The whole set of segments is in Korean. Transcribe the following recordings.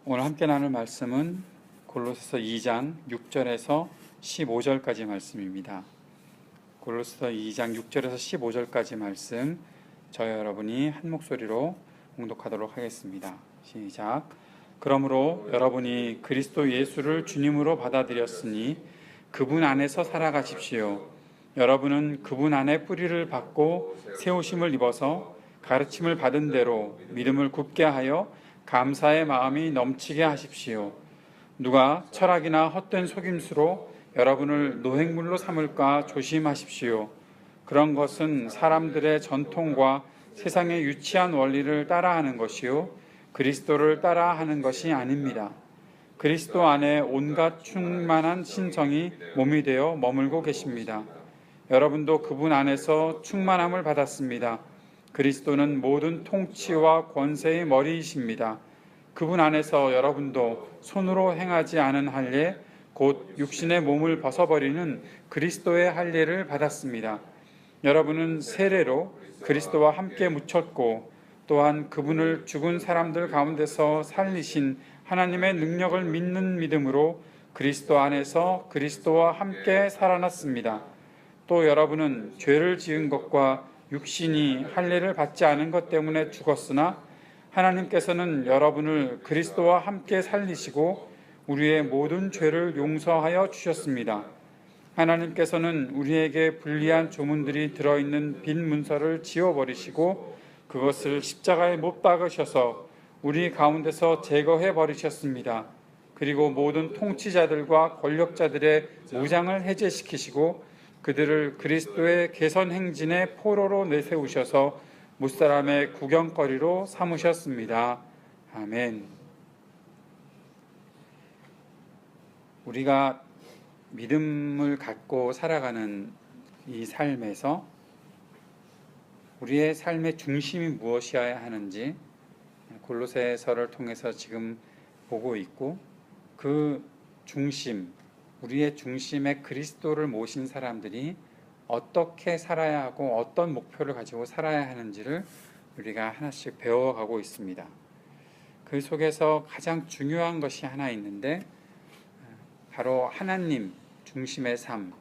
오늘 함께 나눌 말씀은 골로새서 2장 6절에서 15절까지 말씀입니다. 골로새서 2장 6절에서 15절까지 말씀, 저 여러분이 한 목소리로 봉독하도록 하겠습니다. 시작. 그러므로 여러분이 그리스도 예수를 주님으로 받아들였으니 그분 안에서 살아가십시오. 여러분은 그분 안에 뿌리를 받고 세우심을 입어서 가르침을 받은 대로 믿음을 굳게 하여 감사의 마음이 넘치게 하십시오. 누가 철학이나 헛된 속임수로 여러분을 노획물로 삼을까 조심하십시오. 그런 것은 사람들의 전통과 세상의 유치한 원리를 따라하는 것이요 그리스도를 따라하는 것이 아닙니다. 그리스도 안에 온갖 충만한 신성이 몸이 되어 머물고 계십니다. 여러분도 그분 안에서 충만함을 받았습니다. 그리스도는 모든 통치와 권세의 머리이십니다. 그분 안에서 여러분도 손으로 행하지 않은 할례, 곧 육신의 몸을 벗어버리는 그리스도의 할례를 받았습니다. 여러분은 세례로 그리스도와 함께 묻혔고 또한 그분을 죽은 사람들 가운데서 살리신 하나님의 능력을 믿는 믿음으로 그리스도 안에서 그리스도와 함께 살아났습니다. 또 여러분은 죄를 지은 것과 육신이 할례를 받지 않은 것 때문에 죽었으나 하나님께서는 여러분을 그리스도와 함께 살리시고 우리의 모든 죄를 용서하여 주셨습니다. 하나님께서는 우리에게 불리한 조문들이 들어있는 빈 문서를 지워버리시고 그것을 십자가에 못 박으셔서 우리 가운데서 제거해 버리셨습니다. 그리고 모든 통치자들과 권력자들의 무장을 해제시키시고 그들을 그리스도의 개선 행진의 포로로 내세우셔서 무사람의 구경거리로 삼으셨습니다. 아멘. 우리가 믿음을 갖고 살아가는 이 삶에서 우리의 삶의 중심이 무엇이어야 하는지 골로새서를 통해서 지금 보고 있고, 그 중심, 우리의 중심에 그리스도를 모신 사람들이 어떻게 살아야 하고 어떤 목표를 가지고 살아야 하는지를 우리가 하나씩 배워가고 있습니다. 그 속에서 가장 중요한 것이 하나 있는데 바로 하나님 중심의 삶,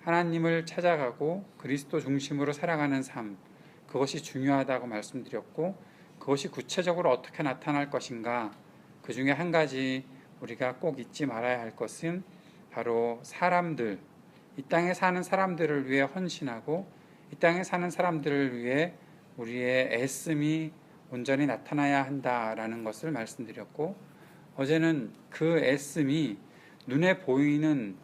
하나님을 찾아가고 그리스도 중심으로 살아가는 삶, 그것이 중요하다고 말씀드렸고, 그것이 구체적으로 어떻게 나타날 것인가, 그 중에 한 가지 우리가 꼭 잊지 말아야 할 것은 바로 사람들, 이 땅에 사는 사람들을 위해 헌신하고 이 땅에 사는 사람들을 위해 우리의 애씀이 온전히 나타나야 한다라는 것을 말씀드렸고, 어제는 그 애씀이 눈에 보이는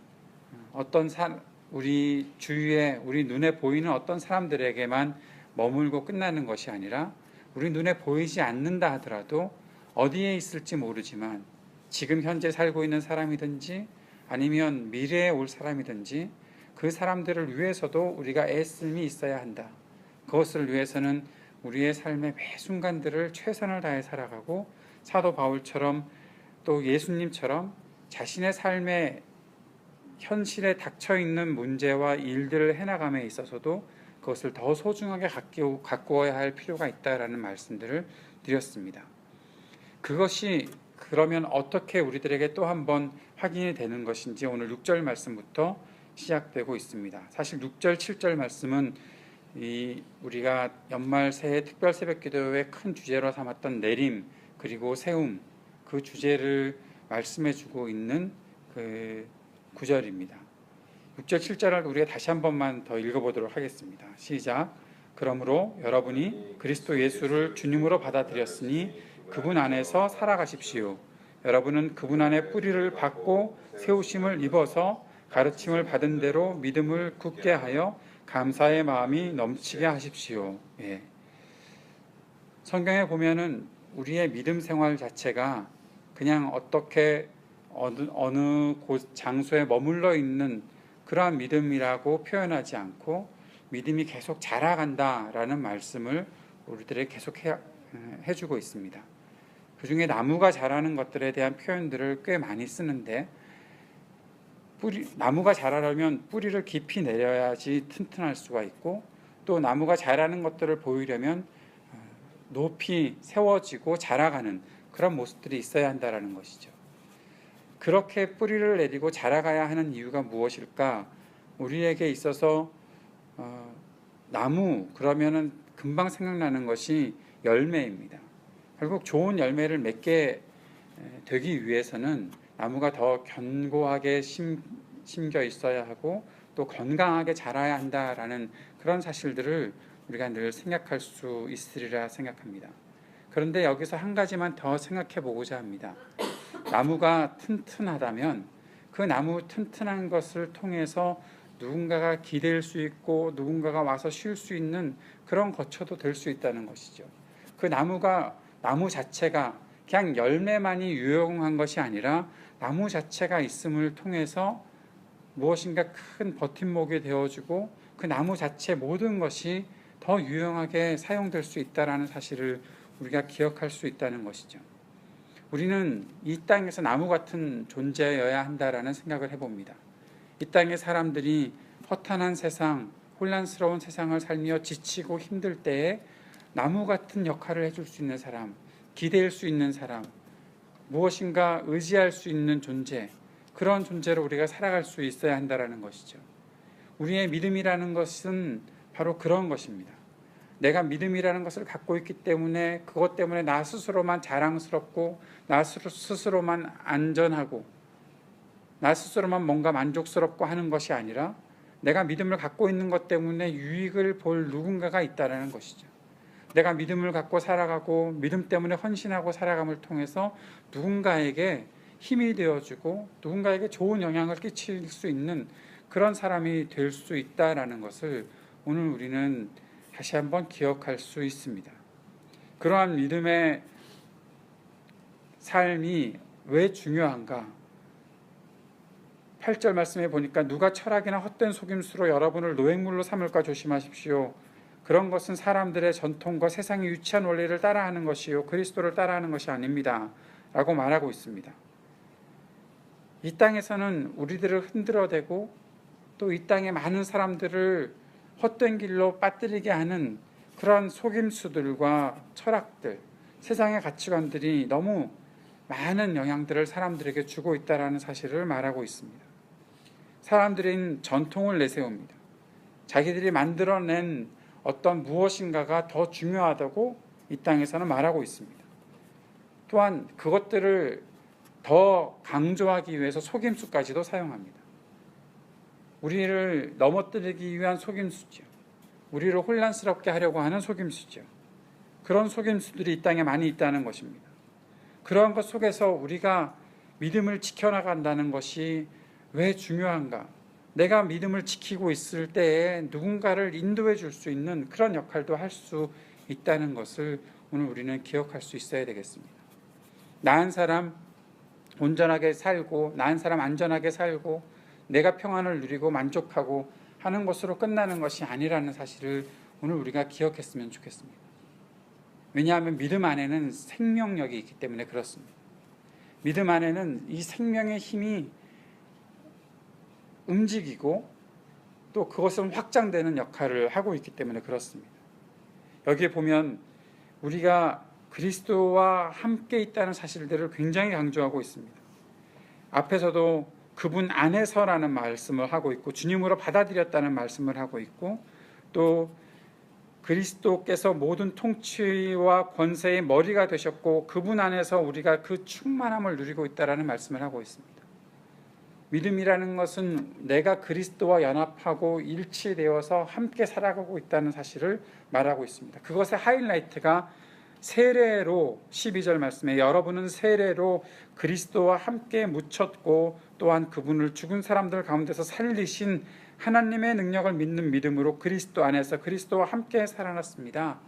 우리 주위에 우리 눈에 보이는 어떤 사람들에게만 머물고 끝나는 것이 아니라 우리 눈에 보이지 않는다 하더라도 어디에 있을지 모르지만 지금 현재 살고 있는 사람이든지 아니면 미래에 올 사람이든지 그 사람들을 위해서도 우리가 애씀이 있어야 한다. 그것을 위해서는 우리의 삶의 매 순간들을 최선을 다해 살아가고 사도 바울처럼 또 예수님처럼 자신의 삶의 현실에 닥쳐있는 문제와 일들을 해나감에 있어서도 그것을 더 소중하게 가꾸어야 할 필요가 있다라는 말씀들을 드렸습니다. 그것이 그러면 어떻게 우리들에게 또 한 번 확인이 되는 것인지 오늘 6절 말씀부터 시작되고 있습니다. 사실 6절, 7절 말씀은 우리가 연말 새해 특별 새벽 기도의 큰 주제로 삼았던 내림 그리고 세움, 그 주제를 말씀해 주고 있는 그 구절입니다. 6절, 7절을 우리가 다시 한 번만 더 읽어보도록 하겠습니다. 시작. 그러므로 여러분이 그리스도 예수를 주님으로 받아들였으니 그분 안에서 살아가십시오. 여러분은 그분 안에 뿌리를 받고 세우심을 입어서 가르침을 받은 대로 믿음을 굳게 하여 감사의 마음이 넘치게 하십시오. 예. 성경에 보면은 우리의 믿음 생활 자체가 그냥 어떻게 어느 곳 장소에 머물러 있는 그러한 믿음이라고 표현하지 않고 믿음이 계속 자라간다라는 말씀을 우리들에게 계속 해주고 있습니다. 그 중에 나무가 자라는 것들에 대한 표현들을 꽤 많이 쓰는데, 나무가 자라려면 뿌리를 깊이 내려야지 튼튼할 수가 있고, 또 나무가 자라는 것들을 보이려면 높이 세워지고 자라가는 그런 모습들이 있어야 한다라는 것이죠. 그렇게 뿌리를 내리고 자라가야 하는 이유가 무엇일까? 우리에게 있어서 나무 그러면은 금방 생각나는 것이 열매입니다. 결국 좋은 열매를 맺게 되기 위해서는 나무가 더 견고하게 심겨 있어야 하고 또 건강하게 자라야 한다라는 그런 사실들을 우리가 늘 생각할 수 있으리라 생각합니다. 그런데 여기서 한 가지만 더 생각해 보고자 합니다. 나무가 튼튼하다면 그 나무 튼튼한 것을 통해서 누군가가 기댈 수 있고 누군가가 와서 쉴 수 있는 그런 거처도 될 수 있다는 것이죠. 그 나무 자체가 그냥 열매만이 유용한 것이 아니라 나무 자체가 있음을 통해서 무엇인가 큰 버팀목이 되어주고 그 나무 자체 모든 것이 더 유용하게 사용될 수 있다는 사실을 우리가 기억할 수 있다는 것이죠. 우리는 이 땅에서 나무 같은 존재여야 한다라는 생각을 해봅니다. 이 땅의 사람들이 허탄한 세상, 혼란스러운 세상을 살며 지치고 힘들 때에 나무 같은 역할을 해줄 수 있는 사람, 기댈 수 있는 사람, 무엇인가 의지할 수 있는 존재, 그런 존재로 우리가 살아갈 수 있어야 한다는 것이죠. 우리의 믿음이라는 것은 바로 그런 것입니다. 내가 믿음이라는 것을 갖고 있기 때문에 그것 때문에 나 스스로만 자랑스럽고 나 스스로만 안전하고 나 스스로만 뭔가 만족스럽고 하는 것이 아니라 내가 믿음을 갖고 있는 것 때문에 유익을 볼 누군가가 있다는 것이죠. 내가 믿음을 갖고 살아가고 믿음 때문에 헌신하고 살아감을 통해서 누군가에게 힘이 되어주고 누군가에게 좋은 영향을 끼칠 수 있는 그런 사람이 될 수 있다는 것을 오늘 우리는 다시 한번 기억할 수 있습니다. 그러한 믿음의 삶이 왜 중요한가? 8절 말씀에 보니까 누가 철학이나 헛된 속임수로 여러분을 노획물로 삼을까 조심하십시오. 그런 것은 사람들의 전통과 세상의 유치한 원리를 따라하는 것이요 그리스도를 따라하는 것이 아닙니다. 라고 말하고 있습니다. 이 땅에서는 우리들을 흔들어대고 또 이 땅의 많은 사람들을 헛된 길로 빠뜨리게 하는 그런 속임수들과 철학들, 세상의 가치관들이 너무 많은 영향들을 사람들에게 주고 있다는 사실을 말하고 있습니다. 사람들은 전통을 내세웁니다. 자기들이 만들어낸 어떤 무엇인가가 더 중요하다고 이 땅에서는 말하고 있습니다. 또한 그것들을 더 강조하기 위해서 속임수까지도 사용합니다. 우리를 넘어뜨리기 위한 속임수죠. 우리를 혼란스럽게 하려고 하는 속임수죠. 그런 속임수들이 이 땅에 많이 있다는 것입니다. 그러한 것 속에서 우리가 믿음을 지켜나간다는 것이 왜 중요한가? 내가 믿음을 지키고 있을 때에 누군가를 인도해 줄 수 있는 그런 역할도 할 수 있다는 것을 오늘 우리는 기억할 수 있어야 되겠습니다. 나은 사람 온전하게 살고 나은 사람 안전하게 살고 내가 평안을 누리고 만족하고 하는 것으로 끝나는 것이 아니라는 사실을 오늘 우리가 기억했으면 좋겠습니다. 왜냐하면 믿음 안에는 생명력이 있기 때문에 그렇습니다. 믿음 안에는 이 생명의 힘이 움직이고 또 그것은 확장되는 역할을 하고 있기 때문에 그렇습니다. 여기에 보면 우리가 그리스도와 함께 있다는 사실들을 굉장히 강조하고 있습니다. 앞에서도 그분 안에서라는 말씀을 하고 있고 주님으로 받아들였다는 말씀을 하고 있고 또 그리스도께서 모든 통치와 권세의 머리가 되셨고 그분 안에서 우리가 그 충만함을 누리고 있다는 말씀을 하고 있습니다. 믿음이라는 것은 내가 그리스도와 연합하고 일치되어서 함께 살아가고 있다는 사실을 말하고 있습니다. 그것의 하이라이트가 세례로 12절 말씀에 여러분은 세례로 그리스도와 함께 묻혔고 또한 그분을 죽은 사람들 가운데서 살리신 하나님의 능력을 믿는 믿음으로 그리스도 안에서 그리스도와 함께 살아났습니다.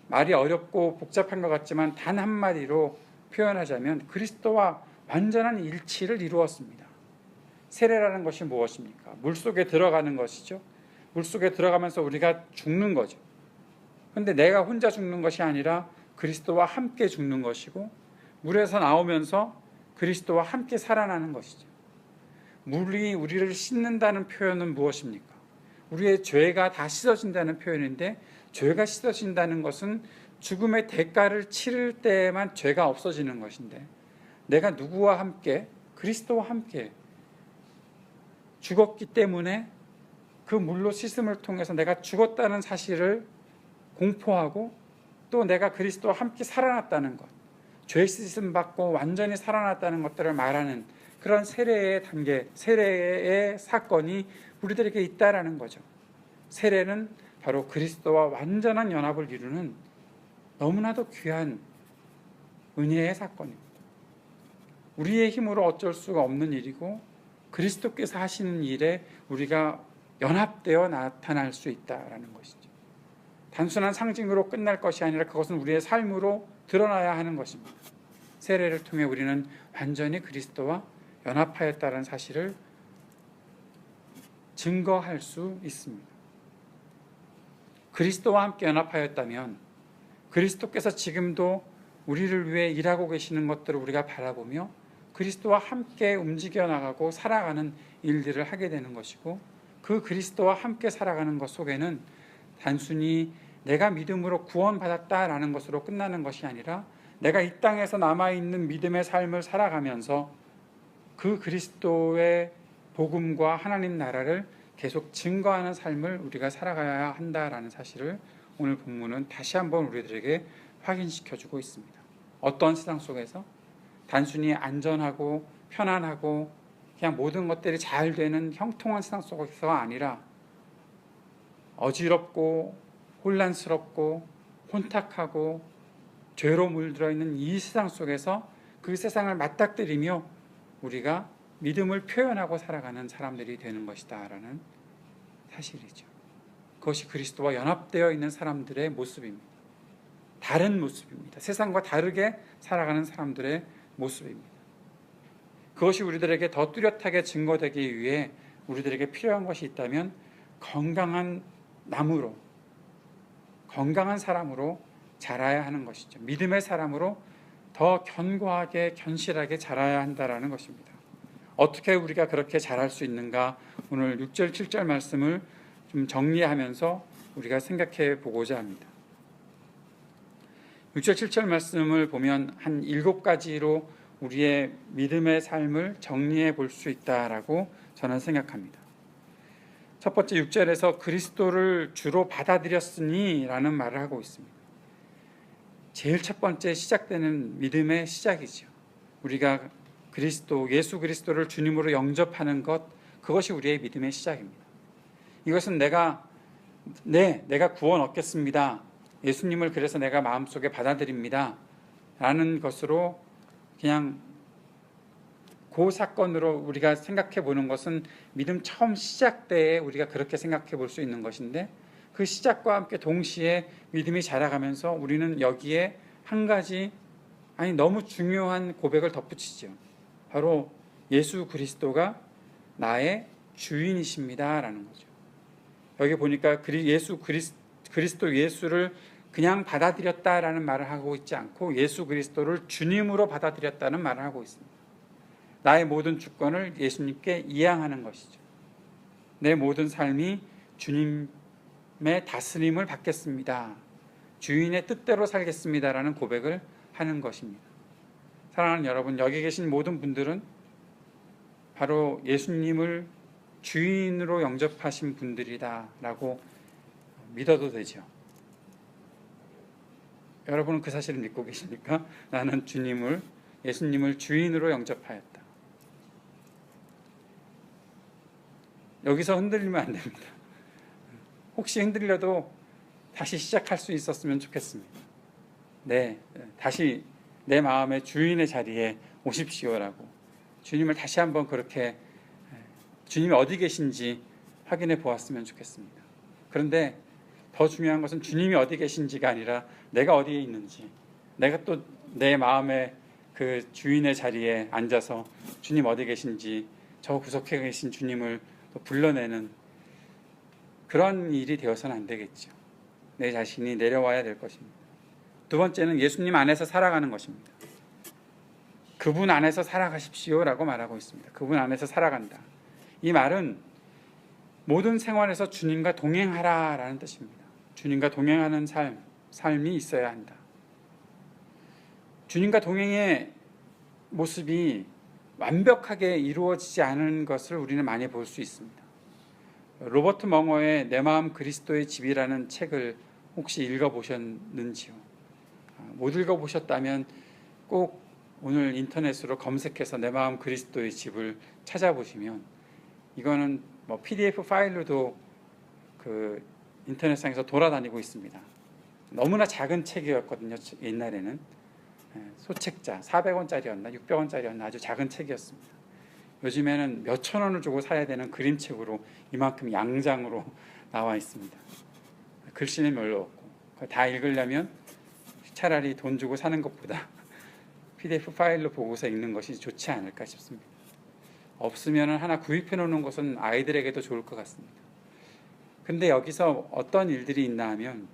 말이 어렵고 복잡한 것 같지만 단 한마디로 표현하자면 그리스도와 완전한 일치를 이루었습니다. 세례라는 것이 무엇입니까? 물속에 들어가는 것이죠. 물속에 들어가면서 우리가 죽는 거죠. 그런데 내가 혼자 죽는 것이 아니라 그리스도와 함께 죽는 것이고 물에서 나오면서 그리스도와 함께 살아나는 것이죠. 물이 우리를 씻는다는 표현은 무엇입니까? 우리의 죄가 다 씻어진다는 표현인데 죄가 씻어진다는 것은 죽음의 대가를 치를 때만 죄가 없어지는 것인데, 내가 누구와 함께, 그리스도와 함께 죽었기 때문에 그 물로 씻음을 통해서 내가 죽었다는 사실을 공포하고, 또 내가 그리스도와 함께 살아났다는 것, 죄 씻음 받고 완전히 살아났다는 것들을 말하는 그런 세례의 단계, 세례의 사건이 우리들에게 있다라는 거죠. 세례는 바로 그리스도와 완전한 연합을 이루는 너무나도 귀한 은혜의 사건입니다. 우리의 힘으로 어쩔 수가 없는 일이고, 그리스도께서 하시는 일에 우리가 연합되어 나타날 수 있다라는 것이죠. 단순한 상징으로 끝날 것이 아니라 그것은 우리의 삶으로 드러나야 하는 것입니다. 세례를 통해 우리는 완전히 그리스도와 연합하였다는 사실을 증거할 수 있습니다. 그리스도와 함께 연합하였다면 그리스도께서 지금도 우리를 위해 일하고 계시는 것들을 우리가 바라보며 그리스도와 함께 움직여 나가고 살아가는 일들을 하게 되는 것이고, 그 그리스도와 함께 살아가는 것 속에는 단순히 내가 믿음으로 구원받았다라는 것으로 끝나는 것이 아니라, 내가 이 땅에서 남아있는 믿음의 삶을 살아가면서 그 그리스도의 복음과 하나님 나라를 계속 증거하는 삶을 우리가 살아가야 한다라는 사실을 오늘 본문은 다시 한번 우리들에게 확인시켜주고 있습니다. 어떤 세상 속에서 단순히 안전하고 편안하고 그냥 모든 것들이 잘 되는 형통한 세상 속에서가 아니라, 어지럽고 혼란스럽고 혼탁하고 죄로 물들어 있는 이 세상 속에서 그 세상을 맞닥뜨리며 우리가 믿음을 표현하고 살아가는 사람들이 되는 것이다라는 사실이죠. 그것이 그리스도와 연합되어 있는 사람들의 모습입니다. 다른 모습입니다. 세상과 다르게 살아가는 사람들의 모습입니다. 그것이 우리들에게 더 뚜렷하게 증거되기 위해 우리들에게 필요한 것이 있다면, 건강한 나무로, 건강한 사람으로 자라야 하는 것이죠. 믿음의 사람으로 더 견고하게 견실하게 자라야 한다라는 것입니다. 어떻게 우리가 그렇게 자랄 수 있는가, 오늘 6절 7절 말씀을 좀 정리하면서 우리가 생각해 보고자 합니다. 6절 7절 말씀을 보면 한 7가지로 우리의 믿음의 삶을 정리해 볼 수 있다라고 저는 생각합니다. 첫 번째 6절에서 그리스도를 주로 받아들였으니 라는 말을 하고 있습니다. 제일 첫 번째 시작되는 믿음의 시작이죠. 우리가 예수 그리스도를 주님으로 영접하는 것, 그것이 우리의 믿음의 시작입니다. 이것은 내가 구원 얻겠습니다, 예수님을 그래서 내가 마음속에 받아들입니다 라는 것으로 그냥 그 사건으로 우리가 생각해 보는 것은 믿음 처음 시작 때에 우리가 그렇게 생각해 볼 수 있는 것인데, 그 시작과 함께 동시에 믿음이 자라가면서 우리는 여기에 한 가지, 너무 중요한 고백을 덧붙이죠. 바로 예수 그리스도가 나의 주인이십니다 라는 거죠. 여기 보니까 그리스도 예수를 그냥 받아들였다라는 말을 하고 있지 않고, 예수 그리스도를 주님으로 받아들였다는 말을 하고 있습니다. 나의 모든 주권을 예수님께 이양하는 것이죠. 내 모든 삶이 주님의 다스림을 받겠습니다, 주인의 뜻대로 살겠습니다라는 고백을 하는 것입니다. 사랑하는 여러분, 여기 계신 모든 분들은 바로 예수님을 주인으로 영접하신 분들이다라고 믿어도 되죠. 여러분은 그 사실을 믿고 계십니까? 나는 예수님을 주인으로 영접하였다. 여기서 흔들리면 안 됩니다. 혹시 흔들려도 다시 시작할 수 있었으면 좋겠습니다. 다시 내 마음의 주인의 자리에 오십시오라고 주님을 다시 한번 그렇게, 주님이 어디 계신지 확인해 보았으면 좋겠습니다. 그런데 더 중요한 것은 주님이 어디 계신지가 아니라 내가 어디에 있는지, 내가 또 내 마음의 그 주인의 자리에 앉아서 주님 어디 계신지, 저 구석에 계신 주님을 또 불러내는 그런 일이 되어서는 안 되겠죠. 내 자신이 내려와야 될 것입니다. 두 번째는 예수님 안에서 살아가는 것입니다. 그분 안에서 살아가십시오라고 말하고 있습니다. 그분 안에서 살아간다. 이 말은 모든 생활에서 주님과 동행하라라는 뜻입니다. 주님과 동행하는 삶, 삶이 있어야 한다. 주님과 동행의 모습이 완벽하게 이루어지지 않은 것을 우리는 많이 볼 수 있습니다. 로버트 멍어의 내 마음 그리스도의 집이라는 책을 혹시 읽어보셨는지요? 못 읽어보셨다면 꼭 오늘 인터넷으로 검색해서 내 마음 그리스도의 집을 찾아보시면, 이거는 뭐 PDF 파일로도 그 인터넷상에서 돌아다니고 있습니다. 너무나 작은 책이었거든요. 옛날에는 소책자 400원짜리였나 600원짜리였나 아주 작은 책이었습니다. 요즘에는 몇천 원을 주고 사야 되는 그림책으로 이만큼 양장으로 나와 있습니다. 글씨는 별로 없고, 다 읽으려면 차라리 돈 주고 사는 것보다 PDF 파일로 보고서 읽는 것이 좋지 않을까 싶습니다. 없으면 하나 구입해 놓는 것은 아이들에게도 좋을 것 같습니다. 근데 여기서 어떤 일들이 있나 하면,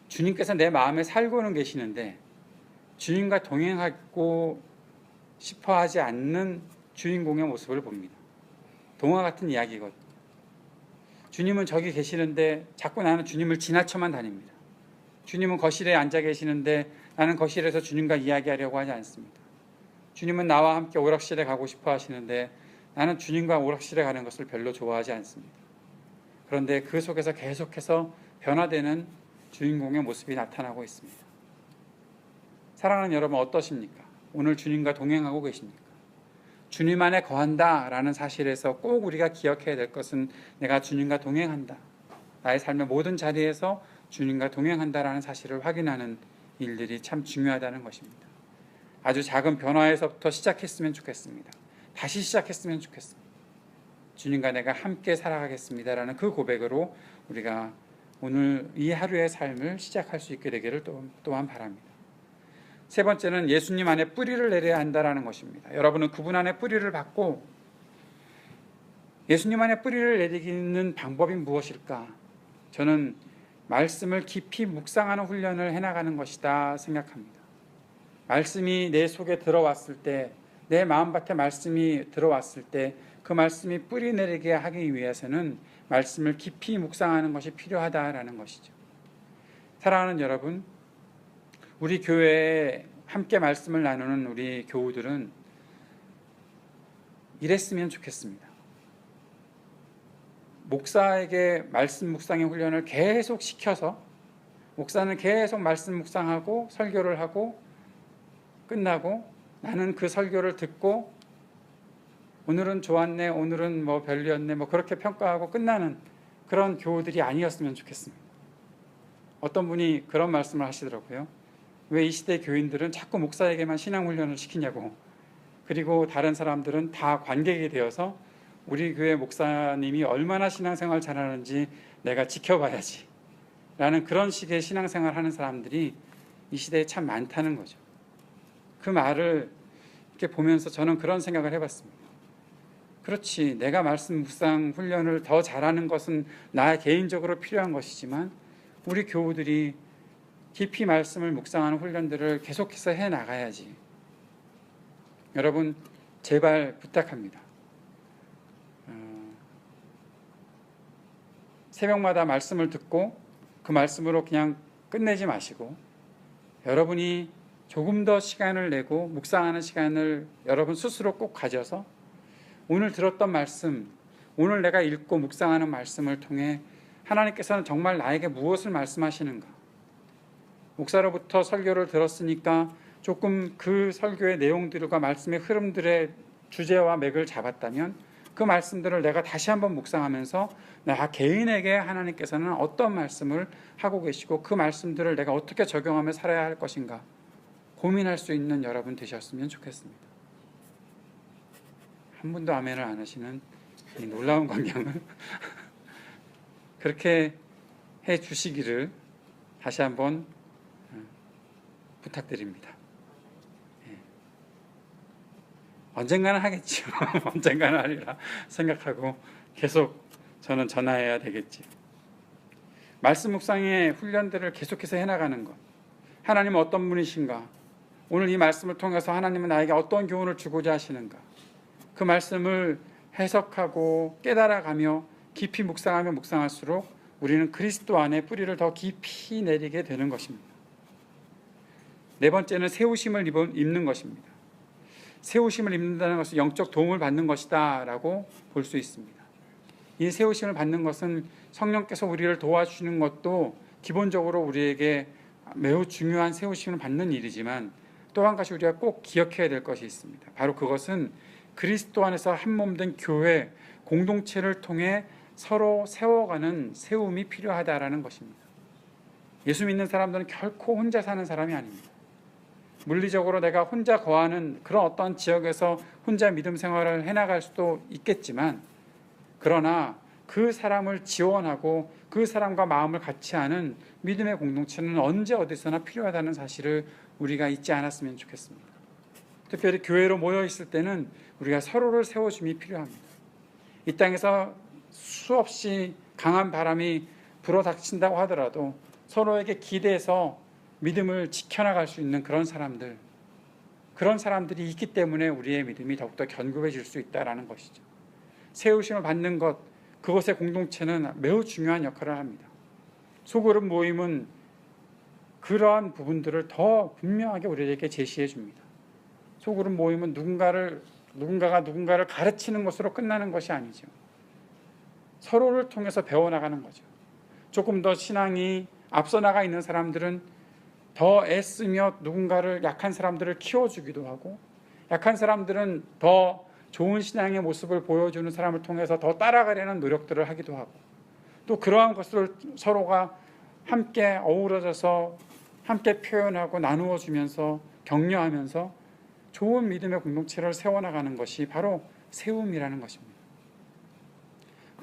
주님께서 내 마음에 살고는 계시는데 주님과 동행하고 싶어 하지 않는 주인공의 모습을 봅니다. 동화 같은 이야기거든요. 주님은 저기 계시는데 자꾸 나는 주님을 지나쳐만 다닙니다. 주님은 거실에 앉아 계시는데 나는 거실에서 주님과 이야기하려고 하지 않습니다. 주님은 나와 함께 오락실에 가고 싶어 하시는데 나는 주님과 오락실에 가는 것을 별로 좋아하지 않습니다. 그런데 그 속에서 계속해서 변화되는 주인공의 모습이 나타나고 있습니다. 사랑하는 여러분, 어떠십니까? 오늘 주님과 동행하고 계십니까? 주님 안에 거한다라는 사실에서 꼭 우리가 기억해야 될 것은, 내가 주님과 동행한다, 나의 삶의 모든 자리에서 주님과 동행한다라는 사실을 확인하는 일들이 참 중요하다는 것입니다. 아주 작은 변화에서부터 시작했으면 좋겠습니다. 다시 시작했으면 좋겠습니다. 주님과 내가 함께 살아가겠습니다라는 그 고백으로 우리가 오늘 이 하루의 삶을 시작할 수 있게 되기를 또한 바랍니다. 세 번째는 예수님 안에 뿌리를 내려야 한다는 것입니다. 여러분은 그분 안에 뿌리를 받고 예수님 안에 뿌리를 내리는 방법이 무엇일까? 저는 말씀을 깊이 묵상하는 훈련을 해나가는 것이다 생각합니다. 말씀이 내 속에 들어왔을 때, 내 마음밭에 말씀이 들어왔을 때 그 말씀이 뿌리 내리게 하기 위해서는 말씀을 깊이 묵상하는 것이 필요하다라는 것이죠. 사랑하는 여러분, 우리 교회에 함께 말씀을 나누는 우리 교우들은 이랬으면 좋겠습니다. 목사에게 말씀 묵상의 훈련을 계속 시켜서, 목사는 계속 말씀 묵상하고 설교를 하고 끝나고 나는 그 설교를 듣고 오늘은 좋았네, 오늘은 뭐 별로였네, 뭐 그렇게 평가하고 끝나는 그런 교우들이 아니었으면 좋겠습니다. 어떤 분이 그런 말씀을 하시더라고요. 왜 이 시대 교인들은 자꾸 목사에게만 신앙훈련을 시키냐고, 그리고 다른 사람들은 다 관객이 되어서 우리 교회 목사님이 얼마나 신앙생활 잘하는지 내가 지켜봐야지 라는 그런 식의 신앙생활 하는 사람들이 이 시대에 참 많다는 거죠. 그 말을 이렇게 보면서 저는 그런 생각을 해봤습니다. 그렇지, 내가 말씀 묵상 훈련을 더 잘하는 것은 나 개인적으로 필요한 것이지만 우리 교우들이 깊이 말씀을 묵상하는 훈련들을 계속해서 해나가야지. 여러분, 제발 부탁합니다. 새벽마다 말씀을 듣고 그 말씀으로 그냥 끝내지 마시고, 여러분이 조금 더 시간을 내고 묵상하는 시간을 여러분 스스로 꼭 가져서 오늘 들었던 말씀, 오늘 내가 읽고 묵상하는 말씀을 통해 하나님께서는 정말 나에게 무엇을 말씀하시는가? 목사로부터 설교를 들었으니까 조금 그 설교의 내용들과 말씀의 흐름들의 주제와 맥을 잡았다면 그 말씀들을 내가 다시 한번 묵상하면서 나 개인에게 하나님께서는 어떤 말씀을 하고 계시고 그 말씀들을 내가 어떻게 적용하며 살아야 할 것인가 고민할 수 있는 여러분 되셨으면 좋겠습니다. 한 분도 아멘을 안 하시는 이 놀라운 광경을 그렇게 해 주시기를 다시 한번 부탁드립니다. 언젠가는 하겠죠. 언젠가는 하리라 생각하고 계속 저는 전화해야 되겠지. 말씀 묵상의 훈련들을 계속해서 해나가는 것. 하나님은 어떤 분이신가? 오늘 이 말씀을 통해서 하나님은 나에게 어떤 교훈을 주고자 하시는가? 그 말씀을 해석하고 깨달아가며 깊이 묵상하며 묵상할수록 우리는 그리스도 안에 뿌리를 더 깊이 내리게 되는 것입니다. 네 번째는 세우심을 입는 것입니다. 세우심을 입는다는 것은 영적 도움을 받는 것이다 라고 볼 수 있습니다. 이 세우심을 받는 것은 성령께서 우리를 도와주시는 것도 기본적으로 우리에게 매우 중요한 세우심을 받는 일이지만, 또 한 가지 우리가 꼭 기억해야 될 것이 있습니다. 바로 그것은 그리스도 안에서 한 몸 된 교회 공동체를 통해 서로 세워가는 세움이 필요하다라는 것입니다. 예수 믿는 사람들은 결코 혼자 사는 사람이 아닙니다. 물리적으로 내가 혼자 거하는 그런 어떤 지역에서 혼자 믿음 생활을 해나갈 수도 있겠지만, 그러나 그 사람을 지원하고 그 사람과 마음을 같이 하는 믿음의 공동체는 언제 어디서나 필요하다는 사실을 우리가 잊지 않았으면 좋겠습니다. 특별히 교회로 모여 있을 때는 우리가 서로를 세워줌이 필요합니다. 이 땅에서 수없이 강한 바람이 불어닥친다고 하더라도 서로에게 기대서 믿음을 지켜나갈 수 있는 그런 사람들이 있기 때문에 우리의 믿음이 더욱더 견고해질 수 있다는 것이죠. 세우심을 받는 것, 그것의 공동체는 매우 중요한 역할을 합니다. 소그룹 모임은 그러한 부분들을 더 분명하게 우리에게 제시해 줍니다. 소그룹 모임은 누군가가 누군가를 가르치는 것으로 끝나는 것이 아니죠. 서로를 통해서 배워나가는 거죠. 조금 더 신앙이 앞서 나가 있는 사람들은 더 애쓰며 누군가를, 약한 사람들을 키워주기도 하고, 약한 사람들은 더 좋은 신앙의 모습을 보여주는 사람을 통해서 더 따라가려는 노력들을 하기도 하고, 또 그러한 것을 서로가 함께 어우러져서 함께 표현하고 나누어 주면서 격려하면서 좋은 믿음의 공동체를 세워나가는 것이 바로 세움이라는 것입니다.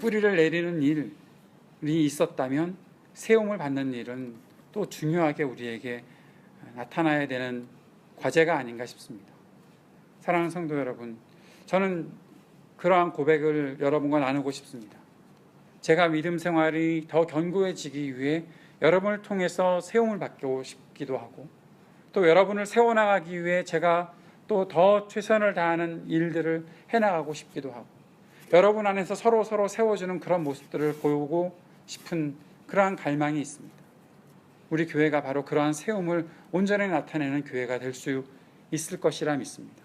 뿌리를 내리는 일이 있었다면 세움을 받는 일은 또 중요하게 우리에게 나타나야 되는 과제가 아닌가 싶습니다. 사랑하는 성도 여러분, 저는 그러한 고백을 여러분과 나누고 싶습니다. 제가 믿음 생활이 더 견고해지기 위해 여러분을 통해서 세움을 받고 싶기도 하고, 또 여러분을 세워나가기 위해 제가 또 더 최선을 다하는 일들을 해나가고 싶기도 하고, 여러분 안에서 서로 세워주는 그런 모습들을 보고 싶은 그러한 갈망이 있습니다. 우리 교회가 바로 그러한 세움을 온전히 나타내는 교회가 될 수 있을 것이라 믿습니다.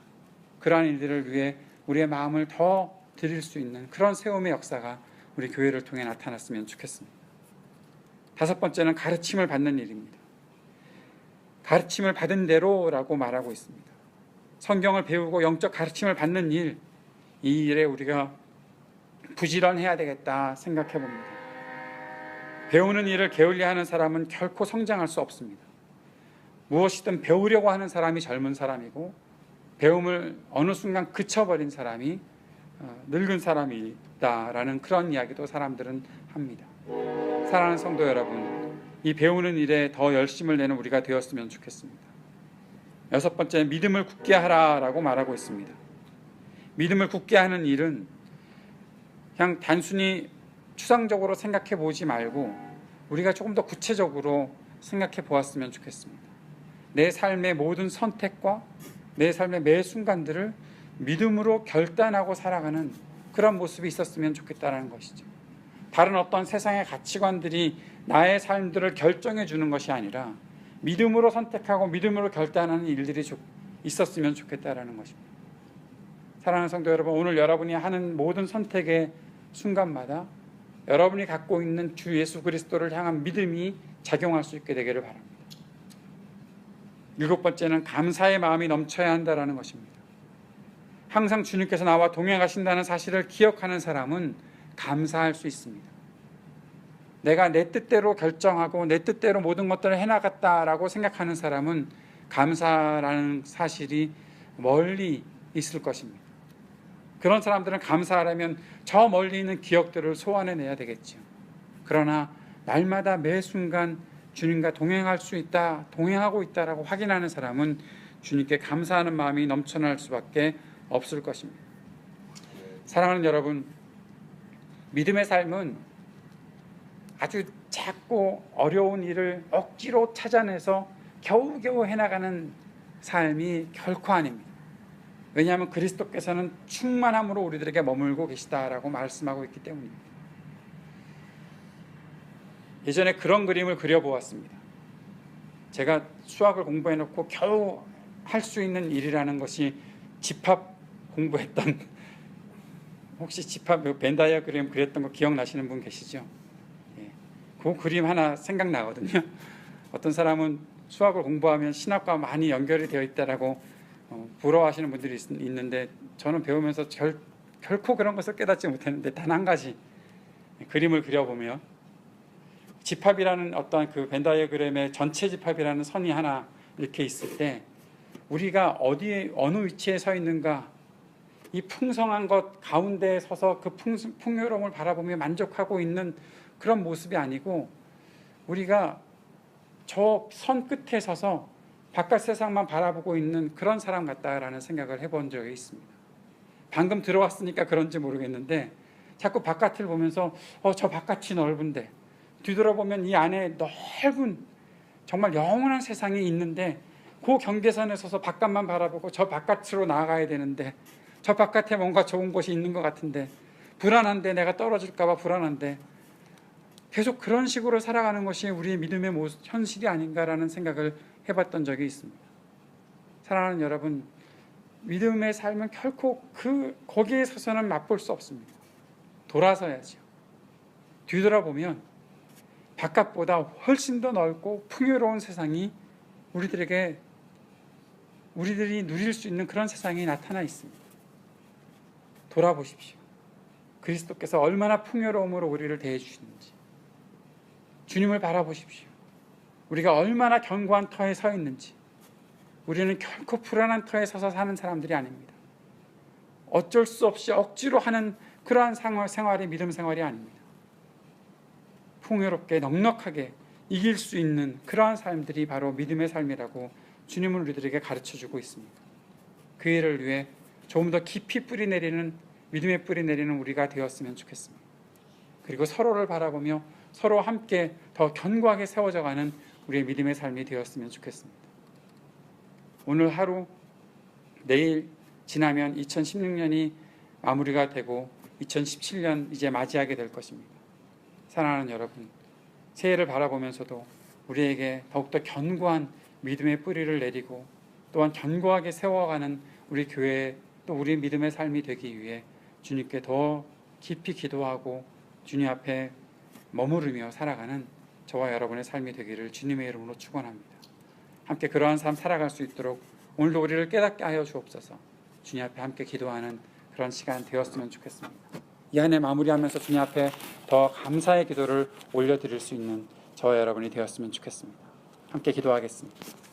그러한 일들을 위해 우리의 마음을 더 드릴 수 있는 그런 세움의 역사가 우리 교회를 통해 나타났으면 좋겠습니다. 다섯 번째는 가르침을 받는 일입니다. 가르침을 받은 대로라고 말하고 있습니다. 성경을 배우고 영적 가르침을 받는 일, 이 일에 우리가 부지런해야 되겠다 생각해 봅니다. 배우는 일을 게을리하는 사람은 결코 성장할 수 없습니다. 무엇이든 배우려고 하는 사람이 젊은 사람이고, 배움을 어느 순간 그쳐버린 사람이 늙은 사람이다라는 그런 이야기도 사람들은 합니다. 사랑하는 성도 여러분, 이 배우는 일에 더 열심을 내는 우리가 되었으면 좋겠습니다. 여섯 번째, 믿음을 굳게 하라라고 말하고 있습니다. 믿음을 굳게 하는 일은 그냥 단순히 추상적으로 생각해 보지 말고 우리가 조금 더 구체적으로 생각해 보았으면 좋겠습니다. 내 삶의 모든 선택과 내 삶의 매 순간들을 믿음으로 결단하고 살아가는 그런 모습이 있었으면 좋겠다는 것이죠. 다른 어떤 세상의 가치관들이 나의 삶들을 결정해 주는 것이 아니라 믿음으로 선택하고 믿음으로 결단하는 일들이 있었으면 좋겠다는 것입니다. 사랑하는 성도 여러분, 오늘 여러분이 하는 모든 선택의 순간마다 여러분이 갖고 있는 주 예수 그리스도를 향한 믿음이 작용할 수 있게 되기를 바랍니다. 일곱 번째는 감사의 마음이 넘쳐야 한다는 것입니다. 항상 주님께서 나와 동행하신다는 사실을 기억하는 사람은 감사할 수 있습니다. 내가 내 뜻대로 결정하고 내 뜻대로 모든 것들을 해나갔다라고 생각하는 사람은 감사라는 사실이 멀리 있을 것입니다. 그런 사람들은 감사하려면 저 멀리 있는 기억들을 소환해내야 되겠죠. 그러나 날마다 매 순간 주님과 동행할 수 있다, 동행하고 있다라고 확인하는 사람은 주님께 감사하는 마음이 넘쳐날 수밖에 없을 것입니다. 사랑하는 여러분, 믿음의 삶은 아주 작고 어려운 일을 억지로 찾아내서 겨우겨우 해나가는 삶이 결코 아닙니다. 왜냐하면 그리스도께서는 충만함으로 우리들에게 머물고 계시다라고 말씀하고 있기 때문입니다. 예전에 그런 그림을 그려보았습니다. 제가 수학을 공부해놓고 겨우 할 수 있는 일이라는 것이 집합 공부했던 혹시 집합 벤 다이어그램 그렸던 거 기억나시는 분 계시죠? 예. 그 그림 하나 생각나거든요. 어떤 사람은 수학을 공부하면 신학과 많이 연결이 되어 있다라고 부러워하시는 분들이 있는데 저는 배우면서 결코 그런 것을 깨닫지 못했는데 단 한 가지 그림을 그려보면 집합이라는 어떤 그 벤 다이어그램의 전체 집합이라는 선이 하나 이렇게 있을 때 우리가 어디에 어느 위치에 서 있는가, 이 풍성한 것 가운데에 서서 그 풍요로움을 바라보며 만족하고 있는 그런 모습이 아니고 우리가 저 선 끝에 서서 바깥 세상만 바라보고 있는 그런 사람 같다라는 생각을 해본 적이 있습니다. 방금 들어왔으니까 그런지 모르겠는데 자꾸 바깥을 보면서 저 바깥이 넓은데 뒤돌아보면 이 안에 넓은 정말 영원한 세상이 있는데 그 경계선에 서서 바깥만 바라보고 저 바깥으로 나아가야 되는데 저 바깥에 뭔가 좋은 곳이 있는 것 같은데 불안한데, 내가 떨어질까 봐 불안한데, 계속 그런 식으로 살아가는 것이 우리의 믿음의 현실이 아닌가라는 생각을 해봤던 적이 있습니다. 사랑하는 여러분, 믿음의 삶은 결코 거기에 서서는 맛볼 수 없습니다. 돌아서야죠. 뒤돌아보면 바깥보다 훨씬 더 넓고 풍요로운 세상이 우리들이 누릴 수 있는 그런 세상이 나타나 있습니다. 돌아보십시오. 그리스도께서 얼마나 풍요로움으로 우리를 대해 주시는지. 주님을 바라보십시오. 우리가 얼마나 견고한 터에 서 있는지. 우리는 결코 불안한 터에 서서 사는 사람들이 아닙니다. 어쩔 수 없이 억지로 하는 그러한 생활이 믿음 생활이 아닙니다. 풍요롭게 넉넉하게 이길 수 있는 그러한 삶들이 바로 믿음의 삶이라고 주님은 우리들에게 가르쳐주고 있습니다. 그 일을 위해 조금 더 깊이 믿음의 뿌리 내리는 우리가 되었으면 좋겠습니다. 그리고 서로를 바라보며 서로 함께 더 견고하게 세워져가는 우리의 믿음의 삶이 되었으면 좋겠습니다. 오늘 하루, 내일 지나면 2016년이 마무리가 되고 2017년 이제 맞이하게 될 것입니다. 사랑하는 여러분, 새해를 바라보면서도 우리에게 더욱더 견고한 믿음의 뿌리를 내리고 또한 견고하게 세워가는 우리 교회 또 우리 믿음의 삶이 되기 위해 주님께 더 깊이 기도하고 주님 앞에 머무르며 살아가는 저와 여러분의 삶이 되기를 주님의 이름으로 축원합니다. 함께 그러한 삶 살아갈 수 있도록 오늘도 우리를 깨닫게 하여 주옵소서. 주님 앞에 함께 기도하는 그런 시간 되었으면 좋겠습니다. 이 안에 마무리하면서 주님 앞에 더 감사의 기도를 올려드릴 수 있는 저와 여러분이 되었으면 좋겠습니다. 함께 기도하겠습니다.